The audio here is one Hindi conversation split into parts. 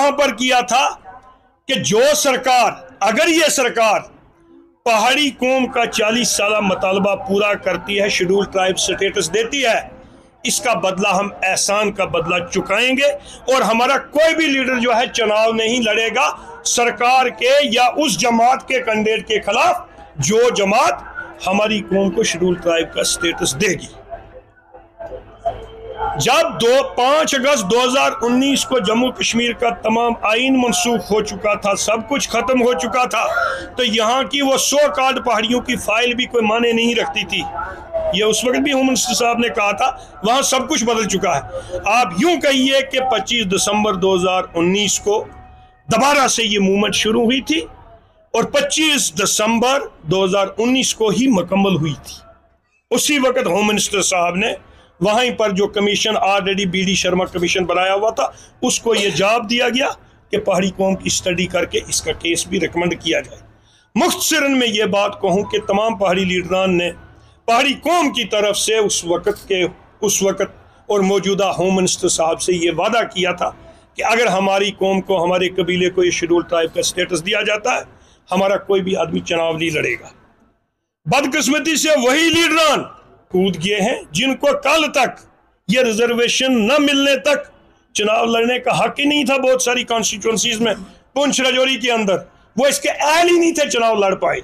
वहां पर किया था कि जो सरकार, अगर ये सरकार पहाड़ी कौम का 40 साल मुतालबा पूरा करती है, शेड्यूल ट्राइब स्टेटस देती है, इसका बदला हम एहसान का बदला चुकाएंगे और हमारा कोई भी लीडर जो है चुनाव नहीं लड़ेगा सरकार के या उस जमात के कैंडिडेट के खिलाफ जो जमात हमारी कौम को शेड्यूल ट्राइब का स्टेटस देगी। जब 5 अगस्त 2019 को जम्मू कश्मीर का तमाम आइन मनसूख हो चुका था, सब कुछ खत्म हो चुका था, तो यहाँ की वो 100 कार्ड पहाड़ियों की फाइल भी कोई माने नहीं रखती थी। ये उस वक्त भी होम मिनिस्टर साहब ने कहा था, वहां सब कुछ बदल चुका है। आप यूं कहिए कि 25 दिसंबर 2019 को दोबारा से ये मूवमेंट शुरू हुई थी और 25 दिसंबर 2019 को ही मुकम्मल हुई थी। उसी वक्त होम मिनिस्टर साहब ने वहीं पर जो commission already BD Sharma commission बनाया हुआ था, उसको ये जवाब दिया गया कि पहाड़ी कौम की स्टडी करके इसका केस भी रिकमेंड किया जाए। मुख्तसरन में ये बात कहूँ कि तमाम पहाड़ी लीडरान ने पहाड़ी कौम की तरफ से उस वक्त और मौजूदा होम मिनिस्टर साहब से ये वादा किया था कि अगर हमारी कौम को, हमारे कबीले को ये शेड्यूल ट्राइब का स्टेटस दिया जाता है, हमारा कोई भी आदमी चुनाव नहीं लड़ेगा। बदकिस्मती से वही लीडरान कूद गए हैं जिनको कल तक ये रिजर्वेशन न मिलने तक चुनाव लड़ने का हक ही नहीं था। बहुत सारी कॉन्स्टिट्यूंसीज में, पुंछ राजौरी के अंदर वो इसके अहल ही नहीं थे, चुनाव लड़ पाए।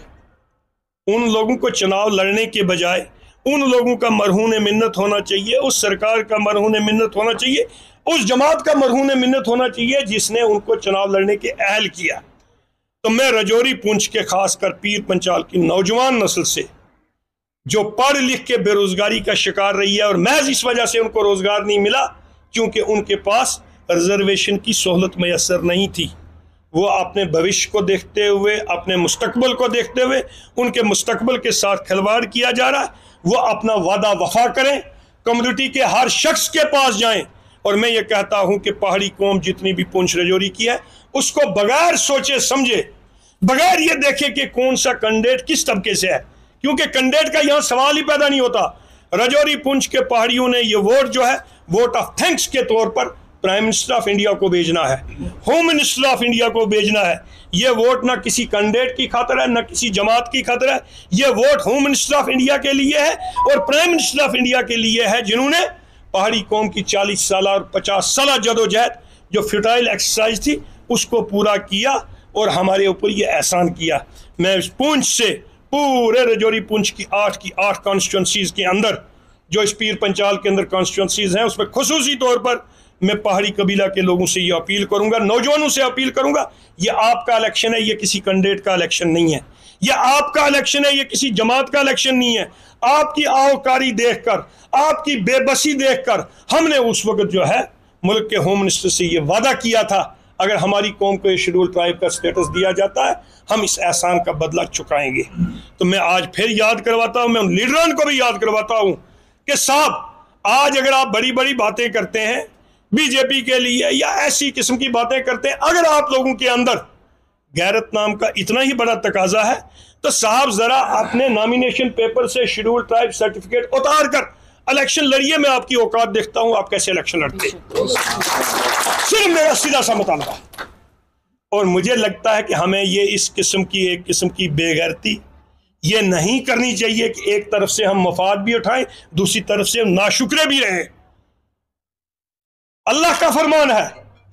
उन लोगों को चुनाव लड़ने के बजाय उन लोगों का मरहून मिन्नत होना चाहिए, उस सरकार का मरहून मिन्नत होना चाहिए, उस जमात का मरहून मिन्नत होना चाहिए जिसने उनको चुनाव लड़ने के अहल किया। तो मैं राजौरी पुंछ के खासकर पीर पंचाल की नौजवान नस्ल से, जो पढ़ लिख के बेरोजगारी का शिकार रही है और महज इस वजह से उनको रोजगार नहीं मिला क्योंकि उनके पास रिजर्वेशन की सहूलत मैसर नहीं थी, वो अपने भविष्य को देखते हुए, अपने मुस्तकबिल को देखते हुए, उनके मुस्तकबिल के साथ खिलवाड़ किया जा रहा है। वो अपना वादा वफा करें, कम्युनिटी के हर शख्स के पास जाएं। और मैं ये कहता हूं कि पहाड़ी कौम जितनी भी पुंछ राजौरी की है, उसको बगैर सोचे समझे, बगैर ये देखे कि कौन सा कैंडिडेट किस तबके से है, क्योंकि कैंडिडेट का यहाँ सवाल ही पैदा नहीं होता। राजौरी पुंछ के पहाड़ियों ने ये वोट जो है, वोट ऑफ थैंक्स के तौर पर प्राइम मिनिस्टर ऑफ इंडिया को भेजना है, होम मिनिस्टर ऑफ इंडिया को भेजना है। ये वोट ना किसी कैंडिडेट की खातिर है, ना किसी जमात की खातिर है। ये vote home minister of India के लिए है और प्राइम मिनिस्टर ऑफ इंडिया के लिए है, जिन्होंने पहाड़ी कौम की 40 साल और 50 साल जदोजहद, जो फ्यूटाइल एक्सरसाइज थी, उसको पूरा किया और हमारे ऊपर ये एहसान किया। मैं पुंछ से पूरे राजौरी पुंछ की 8 कॉन्स्टिट्यूंसीज के अंदर, जो इस पीर पंचाल के अंदर कॉन्स्टिट्यूंसीज हैं, उसमें खुसूसी तौर पर मैं पहाड़ी कबीला के लोगों से ये अपील करूंगा, नौजवानों से अपील करूंगा, ये आपका इलेक्शन है, ये किसी कैंडिडेट का इलेक्शन नहीं है। ये आपका इलेक्शन है, ये किसी जमात का इलेक्शन नहीं है। आपकी आओकारी देखकर, आपकी बेबसी देखकर हमने उस वक्त जो है मुल्क के होम मिनिस्टर से ये वादा किया था, अगर हमारी कौम को शेड्यूल ट्राइब का स्टेटस दिया जाता है, हम इस एहसान का बदला चुकाएंगे। तो मैं आज फिर याद करवाता हूं, मैं उन लीडरान को भी याद करवाता हूं कि साहब, आज अगर आप बड़ी बड़ी बातें करते हैं बीजेपी के लिए या ऐसी किस्म की बातें करते हैं, अगर आप लोगों के अंदर गैरत नाम का इतना ही बड़ा तकाजा है, तो साहब जरा अपने नॉमिनेशन पेपर से शेड्यूल ट्राइब सर्टिफिकेट उतार कर इलेक्शन लड़िए। मैं आपकी औकात देखता हूं, आप कैसे इलेक्शन लड़ते हैं। सिर्फ मेरा सीधा सा मुतालबा। और मुझे लगता है कि हमें ये इस किस्म की, एक किस्म की बेगैरती ये नहीं करनी चाहिए कि एक तरफ से हम मफाद भी उठाएं, दूसरी तरफ से हम नाशुक्रे भी रहें। अल्लाह का फरमान है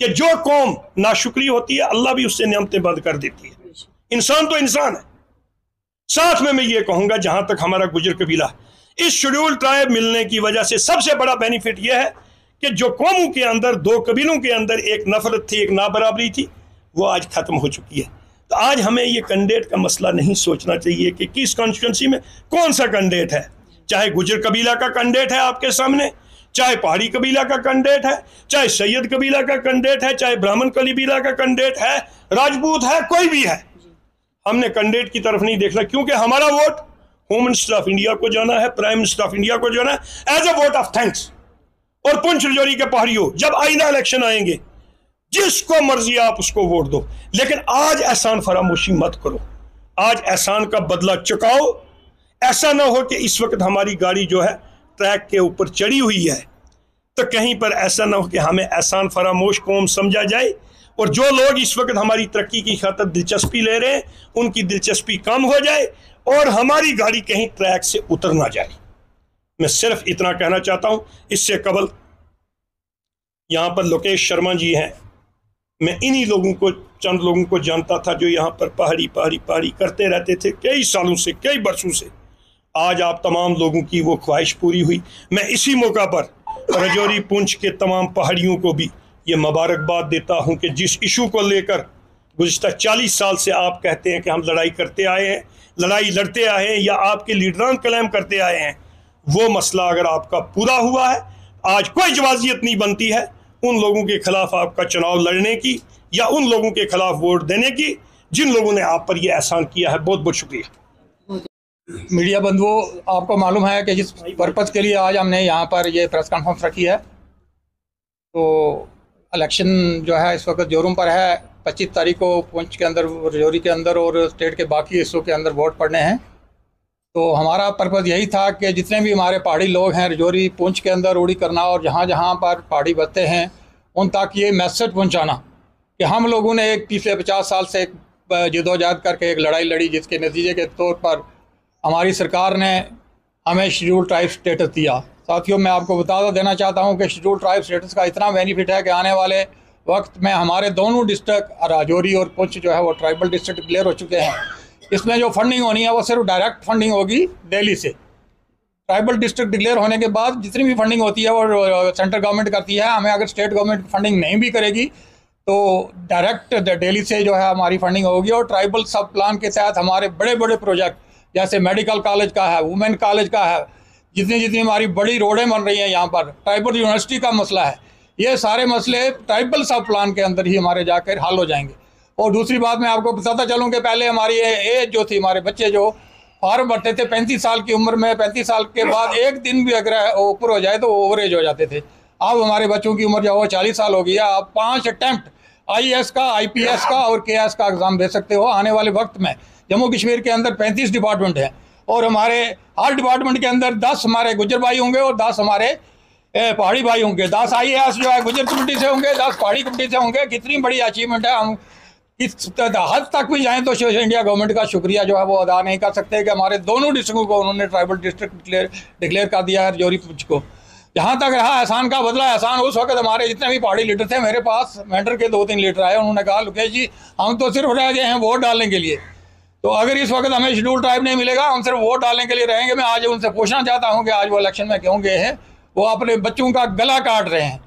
कि जो कौम नाशुक्री होती है, अल्लाह भी उससे नियमतें बंद कर देती है। इंसान तो इंसान है। साथ में मैं ये कहूंगा, जहां तक हमारा गुजर कबीला, इस शेड्यूल ट्राइब मिलने की वजह से सबसे बड़ा बेनिफिट यह है कि जो कौमों के अंदर, दो कबीलों के अंदर एक नफरत थी, एक नाबराबरी थी, वो आज खत्म हो चुकी है। तो आज हमें ये कैंडिडेट का मसला नहीं सोचना चाहिए कि किस कॉन्स्टिट्यूंसी में कौन सा कैंडिडेट है। चाहे गुजर कबीला का कैंडिडेट है आपके सामने, चाहे पहाड़ी कबीला का कैंडिडेट है, चाहे सैयद कबीला का कैंडिडेट है, चाहे ब्राह्मण कबीला का कैंडिडेट है, राजपूत है, कोई भी है। हमने कैंडिडेट की तरफ नहीं देखना, क्योंकि हमारा vote home minister of India को जाना है, प्राइम मिनिस्टर ऑफ इंडिया को जाना है, as a vote of thanks. और पुंछ राजौरी के पहाड़ियों, जब आइंदा इलेक्शन आएंगे, जिसको मर्जी आप उसको वोट दो, लेकिन आज एहसान फरामोशी मत करो। आज एहसान का बदला चुकाओ। ऐसा ना हो कि इस वक्त हमारी गाड़ी जो है ट्रैक के ऊपर चढ़ी हुई है, तो कहीं पर ऐसा ना हो कि हमें एहसान फरामोश कौम समझा जाए और जो लोग इस वक्त हमारी तरक्की की खातिर दिलचस्पी ले रहे हैं उनकी दिलचस्पी कम हो जाए और हमारी गाड़ी कहीं ट्रैक से उतर ना जाए। मैं सिर्फ इतना कहना चाहता हूं। इससे कबल यहां पर लोकेश शर्मा जी हैं, मैं इन्हीं लोगों को, चंद लोगों को जानता था जो यहां पर पहाड़ी पहाड़ी पहाड़ी करते रहते थे कई सालों से, कई बरसों से। आज आप तमाम लोगों की वो ख्वाहिश पूरी हुई। मैं इसी मौका पर राजौरी पुंछ के तमाम पहाड़ियों को भी ये मुबारकबाद देता हूं कि जिस इशू को लेकर गुज़िश्ता 40 साल से आप कहते हैं कि हम लड़ाई करते आए हैं, लड़ाई लड़ते आए हैं, या आपके लीडरान क्लेम करते आए हैं, वो मसला अगर आपका पूरा हुआ है, आज कोई जवाजियत नहीं बनती है उन लोगों के खिलाफ आपका चुनाव लड़ने की या उन लोगों के खिलाफ वोट देने की जिन लोगों ने आप पर यह एहसान किया है। बहुत बहुत शुक्रिया। मीडिया बंधुओं, आपको मालूम है कि जिस पर्पज़ के लिए आज हमने यहाँ पर ये प्रेस कॉन्फ्रेंस रखी है, तो इलेक्शन जो है इस वक्त जोरों पर है। 25 तारीख को पुंछ के अंदर, राजौरी के अंदर और स्टेट के बाकी हिस्सों के अंदर वोट पड़ने हैं। तो हमारा पर्पज़ यही था कि जितने भी हमारे पहाड़ी लोग हैं राजौरी पुंछ के अंदर, उड़ी करना और जहाँ जहाँ पर पहाड़ी बसते हैं, उन तक ये मैसेज पहुँचाना कि हम लोगों ने एक पिछले 50 साल से एक जदोजहद करके एक लड़ाई लड़ी, जिसके नतीजे के तौर पर हमारी सरकार ने हमें शेड्यूल ट्राइब स्टेटस दिया। साथियों, मैं आपको बता देना चाहता हूं कि शेड्यूल ट्राइब स्टेटस का इतना बेनिफिट है कि आने वाले वक्त में हमारे दोनों डिस्ट्रिक्ट राजौरी और पुंछ जो है वो ट्राइबल डिस्ट्रिक्ट डिक्लेयर हो चुके हैं। इसमें जो फंडिंग होनी है वो सिर्फ डायरेक्ट फंडिंग होगी दिल्ली से। ट्राइबल डिस्ट्रिक्ट डिक्लेयर होने के बाद जितनी भी फंडिंग होती है वो सेंट्रल गवर्नमेंट करती है। हमें अगर स्टेट गवर्नमेंट फंडिंग नहीं भी करेगी तो डायरेक्ट दिल्ली से जो है हमारी फंडिंग होगी। और ट्राइबल सब प्लान के तहत हमारे बड़े बड़े प्रोजेक्ट, जैसे मेडिकल कॉलेज का है, वुमेन कॉलेज का है, जितनी हमारी बड़ी रोडें बन रही हैं यहाँ पर, ट्राइबल यूनिवर्सिटी का मसला है, ये सारे मसले ट्राइबल सब प्लान के अंदर ही हमारे जाकर हल हो जाएंगे। और दूसरी बात मैं आपको बताता चलूँ कि पहले हमारी एज जो थी, हमारे बच्चे जो फॉर्म भरते थे 35 साल की उम्र में, 35 साल के बाद एक दिन भी अगर ऊपर हो जाए तो ओवरेज हो जाते थे। अब हमारे बच्चों की उम्र जो है 40 साल हो गई है। आप 5 अटैम्प्ट IAS का, IPS का और KS का एग्ज़ाम दे सकते हो। आने वाले वक्त में जम्मू कश्मीर के अंदर 35 डिपार्टमेंट हैं और हमारे हर डिपार्टमेंट के अंदर 10 हमारे गुज्जर भाई होंगे और 10 हमारे पहाड़ी भाई होंगे। 10 IAS जो है गुज्जर कम्युनिटी से होंगे, 10 पहाड़ी कम्युनिटी से होंगे। कितनी बड़ी अचीवमेंट है। हम इस हद तक भी जाएँ तो इंडिया गवर्नमेंट का शुक्रिया जो है वो अदा नहीं कर सकते कि हमारे दोनों डिस्ट्रिक्टों को उन्होंने ट्राइबल डिस्ट्रिक्ट डिक्लेयर कर दिया है। राजौरी पुंछ को जहाँ तक रहा एहसान का बदला, एहसान उस वक्त हमारे जितने भी पहाड़ी लीडर थे, मेरे पास मेंटर के 2-3 लीडर आए, उन्होंने कहा लोकेश जी हम तो सिर्फ रह गए हैं वोट डालने के लिए, तो अगर इस वक्त हमें शेड्यूल ट्राइब नहीं मिलेगा हम सिर्फ वोट डालने के लिए रहेंगे। मैं आज उनसे पूछना चाहता हूँ कि आज वो इलेक्शन में क्यों गए हैं। वो अपने बच्चों का गला काट रहे हैं।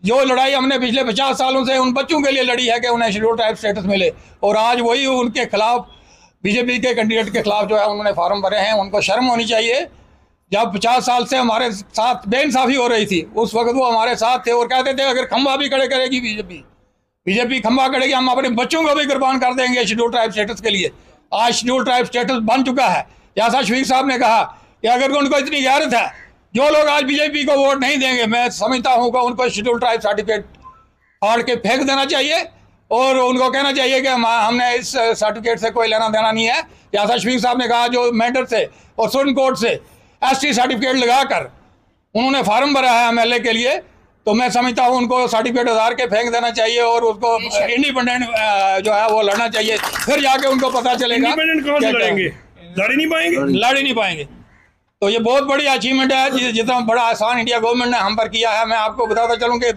जो लड़ाई हमने पिछले 50 सालों से उन बच्चों के लिए लड़ी है कि उन्हें शेड्यूल ट्राइब स्टेटस मिले, और आज वही उनके खिलाफ बीजेपी के कैंडिडेट के खिलाफ जो है उन्होंने फार्म भरे हैं। उनको शर्म होनी चाहिए। जब 50 साल से हमारे साथ बेइंसाफ़ी हो रही थी उस वक्त वो हमारे साथ थे और कहते थे अगर खंबा भी खड़े करेगी बीजेपी खंबा करेगी, हम अपने बच्चों को भी कुर्बान कर देंगे शेड्यूल ट्राइब स्टेटस के लिए। आज शेड्यूल ट्राइब स्टेटस बन चुका है। जैसा शफीक साहब ने कहा कि अगर उनको इतनी गैरत है, जो लोग आज बीजेपी को वोट नहीं देंगे, मैं समझता हूँ कि उनको शेड्यूल ट्राइब सर्टिफिकेट फाड़ के फेंक देना चाहिए और उनको कहना चाहिए कि हमने इस सर्टिफिकेट से कोई लेना देना नहीं है। जैसा शफीक साहब ने कहा, जो मेंटर से और सुप्रीम कोर्ट से ST सर्टिफिकेट लगाकर उन्होंने फार्म भरा है MLA के लिए, तो मैं समझता हूँ उनको सर्टिफिकेट उतार के फेंक देना चाहिए और उसको इंडिपेंडेंट जो है वो लड़ना चाहिए। फिर जाके उनको पता चलेगा। इंडिपेंडेंट कौन से लड़ेंगे? लड़ ही नहीं पाएंगे। तो ये बहुत बड़ी अचीवमेंट है। जितना बड़ा एहसान इंडिया गवर्नमेंट ने हम पर किया है, मैं आपको बताता चलूँ कि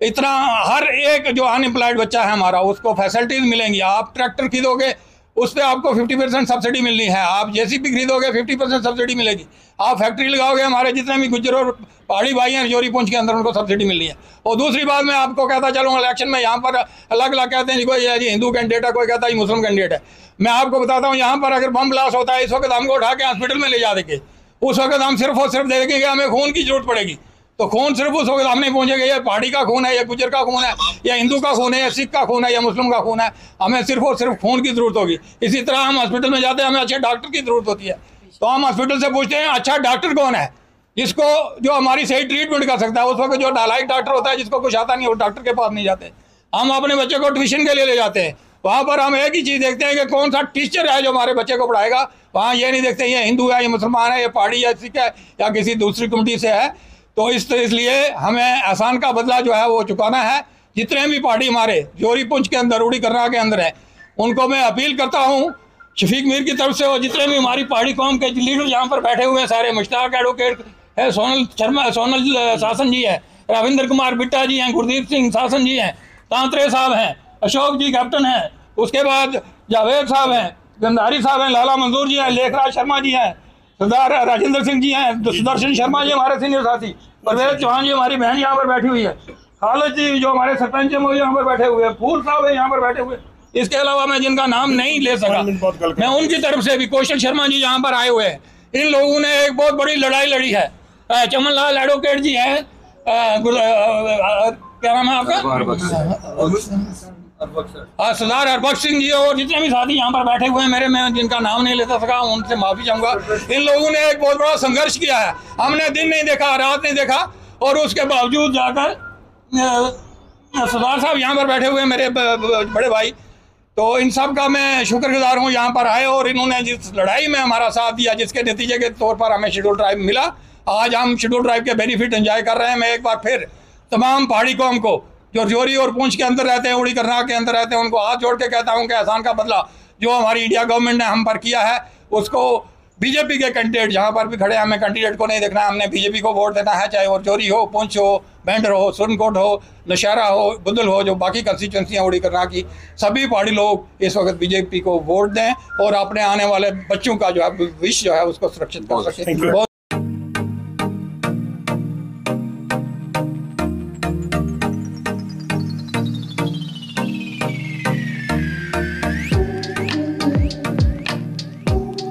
इतना हर एक जो अनएम्प्लॉयड बच्चा है हमारा, उसको फैसिलिटीज़ मिलेंगी। आप ट्रैक्टर खरीदोगे उस पर आपको 50% सब्सिडी मिलनी है। आप JCB खरीदोगे 50% सब्सिडी मिलेगी। आप फैक्ट्री लगाओगे, हमारे जितने भी गुज्जर और पहाड़ी भाई हैं राजौरी पुंछ के अंदर, उनको सब्सिडी मिलनी है। और दूसरी बात मैं आपको कहता चलूँ, इलेक्शन में यहाँ पर अलग अलग कहते हैं जी, कोई जी हिंदू कैंडिडेट है, कोई कहता है मुस्लिम कैंडिडेट है। मैं आपको बताता हूँ, यहाँ पर अगर बम ब्लास्ट होता है इस वक्त हमको उठा के हॉस्पिटल में ले जा देंगे, उस वक्त हम सिर्फ और सिर्फ देखेंगे कि हमें खून की जरूरत पड़ेगी, तो खून सिर्फ उस वक्त हम नहीं पहुँचेंगे। ये पहाड़ी का खून है, या गुज्जर का खून है, या हिंदू का खून है, या सिख का खून है, या मुस्लिम का खून है, हमें सिर्फ और सिर्फ खून की जरूरत होगी। इसी तरह हम हॉस्पिटल में जाते हैं, हमें अच्छे डॉक्टर की जरूरत होती है, तो हम हॉस्पिटल से पूछते हैं अच्छा डॉक्टर कौन है जिसको जो हमारी सही ट्रीटमेंट कर सकता है। उस वक्त जो नालायक डॉक्टर होता है, जिसको कुछ आता नहीं, वो डॉक्टर के पास नहीं जाते। हम अपने बच्चे को ट्यूशन के लिए ले जाते हैं, वहाँ पर हम एक ही चीज़ देखते हैं कि कौन सा टीचर है जो हमारे बच्चे को पढ़ाएगा। वहाँ ये नहीं देखते ये हिंदू है, ये मुसलमान है, ये पहाड़ी है, सिख है, या किसी दूसरी कम्युनिटी से है। तो इसलिए हमें एहसान का बदला जो है वो चुकाना है। जितने भी पार्टी हमारे जोरी पुंछ के अंदर, उड़ी कर्रा के अंदर है, उनको मैं अपील करता हूँ शफीक मीर की तरफ से, और जितने भी हमारी पहाड़ी कौम के लीडर यहाँ पर बैठे हुए हैं सारे, मुश्ताक एडवोकेट है, सोनल शासन जी है, रविंद्र कुमार बिट्टा जी हैं, गुरदीप सिंह शासन जी हैं, तांतरे साहब हैं, अशोक जी कैप्टन हैं, उसके बाद जावेद साहब हैं, गंधारी साहब हैं, लाला मंजूर जी हैं, लेखराज शर्मा जी हैं, सरदार राजेंद्र सिंह जी हैं, सुदर्शन शर्मा जी हमारे सीनियर साथी, परवेज चौहान जी हमारी बहन यहाँ पर बैठी हुई है, खालिद जी जो हमारे सरपंच हैं वो यहाँ पर बैठे हुए हैं, फूल साहब है यहाँ पर बैठे हुए। इसके अलावा मैं जिनका नाम नहीं ले सका, मैं उनकी तरफ से भी, कौशल शर्मा जी यहाँ पर आए हुए हैं, इन लोगों ने एक बहुत बड़ी लड़ाई लड़ी है। चमनलाल एडवोकेट जी हैं, क्या नाम है आपका, सरदार हरबख्श सिंह जी, और जितने भी साथी यहाँ पर बैठे हुए हैं मेरे, मैं जिनका नाम नहीं लेता सका उनसे माफी चाहूंगा। इन लोगों ने एक बहुत बड़ा संघर्ष किया है, हमने दिन नहीं देखा, रात नहीं देखा, और उसके बावजूद जाकर सरदार साहब यहाँ पर बैठे हुए हैं मेरे बड़े भाई, तो इन सब का मैं शुक्रगुजार हूँ यहाँ पर आए, और इन्होंने जिस लड़ाई में हमारा साथ दिया, जिसके नतीजे के तौर पर हमें शेड्यूल ट्राइब मिला, आज हम शेड्यूल ट्राइब के बेनिफिट एंजॉय कर रहे हैं। मैं एक बार फिर तमाम पहाड़ी कौम को जो जोरी और पूंछ के अंदर रहते हैं, उड़ी कर्रा के अंदर रहते हैं, उनको हाथ जोड़ के कहता हूँ कि एहसान का बदला जो हमारी इंडिया गवर्नमेंट ने हम पर किया है, उसको बीजेपी के कैंडिडेट जहाँ पर भी खड़े हैं, हमें कैंडिडेट को नहीं देखना है, हमने बीजेपी को वोट देना है, चाहे वो जोरी हो, पूंछ हो, बैंडर हो, सुरनकोट हो, नौशहरा हो, बुदल हो, जो बाकी कंस्टिट्यूंसियाँ उड़ी कर्रा की, सभी पहाड़ी लोग इस वक्त बीजेपी को वोट दें और अपने आने वाले बच्चों का जो है विश जो है उसको सुरक्षित कर सकें।